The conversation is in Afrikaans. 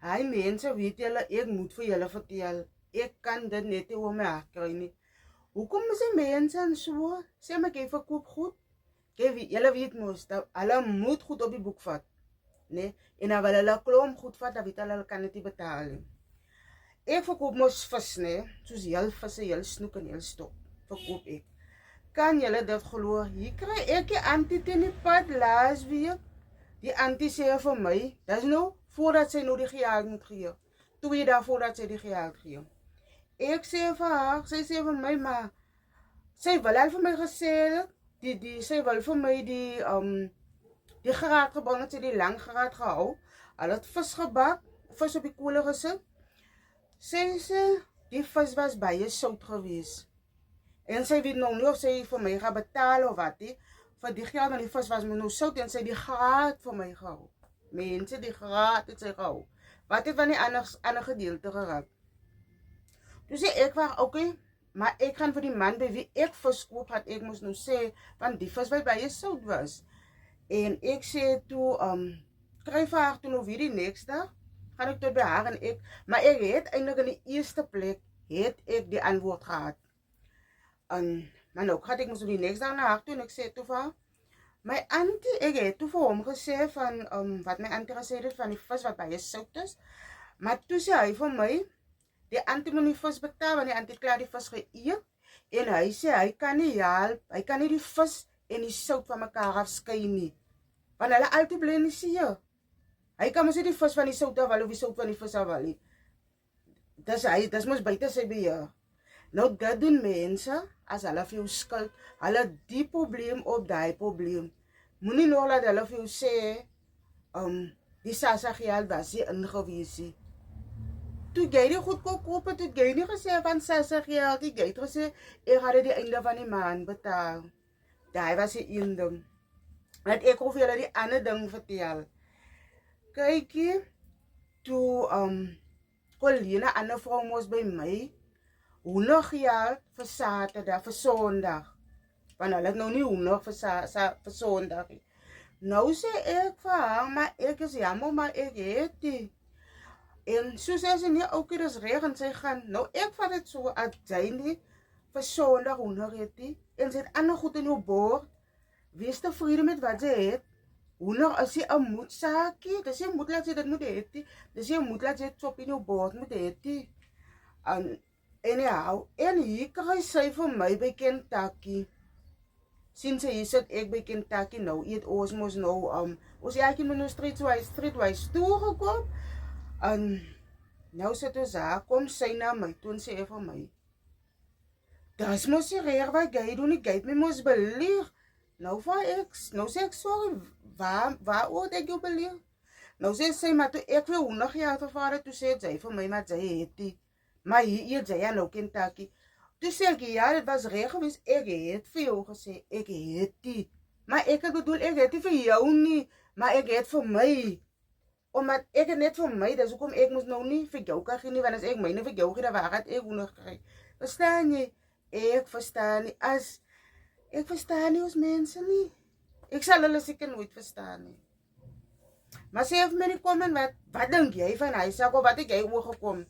Hy mense, weet julle, ek moet vir julle vertel. Ek kan dit net nie oor my hart kry nie. Hoekom is die mense en so? Sê maar, jy verkoop goed. Julle weet mos, dat hulle moet goed op die boek vat. Nee? En dan wil hulle klomp goed vat, dan weet hulle kan dit nie betaal nie. Ek verkoop mos vis, nee? Soos heel visse, heel snoek en heel stok. Verkoop ek. Kan julle dit glo? Hier kry ek die auntie teen die pad laas week. Die auntie sê vir my, dis nou voordat sy nou die geld moet gee. 2 dae voordat sy die geld gee. Ek sê vir haar, sy sê vir my, maar sy wil al vir my gesê, sy wil vir my die geraad gebring, het sy die lang geraad gehou. Hulle het vis gebak, vis op die koole gesit. Sy sê, die vis was baie sout gewees. En sy weet nog nie of sy vir my gaan betaal of wat nie. Vir die geld, want die vis was nou sout en sy die geraad vir my gehou. Mense, die geraad het sy gehou. Wat het van die ander gedeelte geraak? Toe sê ek waar, oké, maar ek gaan vir die man by wie ek vis koop, had ek moes nou sê, want die vis wat baie sout was. En ek sê toe, kry vir haar toe nou weer die next dag, gaan ek tot by haar en ek, maar ek het eindelijk in die eerste plek, het ek die antwoord gehad. Maar nou gaat ek moes die next dag na haar toe en ek sê toe vir haar, my auntie, ek het toe vir hom gesê van, wat my auntie gesê het van die vis wat baie sout is, maar toe sê hy vir my, die auntie moet die vis betaal, want die auntie klaar die vis geëet, en hy sê, hy kan nie die vis en die sout van mekaar afskei nie, want hulle altyd bly in die see. Hy kan mos nie die vis van die sout afval, of die sout van die vis afval nie. Dis mos buite sy beheer. Nou, dit doen mense, as hulle vir jou skuld, hulle die probleem op die probleem. Moenie nog dat hulle vir jou sê, die Sasa geld was hier ingewees nie. Toe jy die goed kon koop, toe jy nie gesê van Sasa geld, jy het gesê, ek gaan dit die einde van die maand betaal. Daai was die een ding. Dat ek hoef julle die ander ding vertel. Kykie, toe, Colleen, ander vrou moes by my, hoender geld vir Saterdag, vir Sondag. Want hulle het nou nie hoender vir Sondag. Nou sê ek vir haar, maar ek is jammer, maar ek het die. En so sê sy nie, oké, dis reg, en sy gaan, nou ek vat het so, as jy nie vir Sondag hoender het die, en sy het ander goed in jou bord, wees tevrede met wat sy het. Hoender is jy een moedsaakie, dis jy moet laat sy dit moet het die, dis jy moet laat sy het op in jou bord moet het die. En hier kry sy vir my by Kentucky. Sinds sy hier sit ek by Kentucky, nou eet ons mos nou, ons jaakie moet nou streetwise toegekom, en nou sit ons daar, kom sy na my, toen sê hy vir my, dis mos die reg wat jy doen, jy het my mos beleeg. Nou sê ek, sorry, waar oor ek jou beleeg? Nou sê sy, maar toe ek weer hoender geld vervaardig, toe sê sy vir my, maar sy het die. Maar hier eet sy aan nou Kentucky. Toe sê ek, ja, dit was reg gewees, ek het vir jou gesê, ek het die. Maar ek het bedoel, ek het die vir jou nie, maar ek het vir my. Omdat ek het net vir my, dus hoekom ek moes nou nie vir jou kan gee nie, want as ek myne vir jou gee, dan waar gaat ek hoender kry? Verstaan jy? Ek verstaan nie, ek verstaan nie ons mense nie. Ek sal hulle seker nooit verstaan nie. Maar sê vir my nie kom en wat denk jy van hy sak, of wat het jy oorgekom?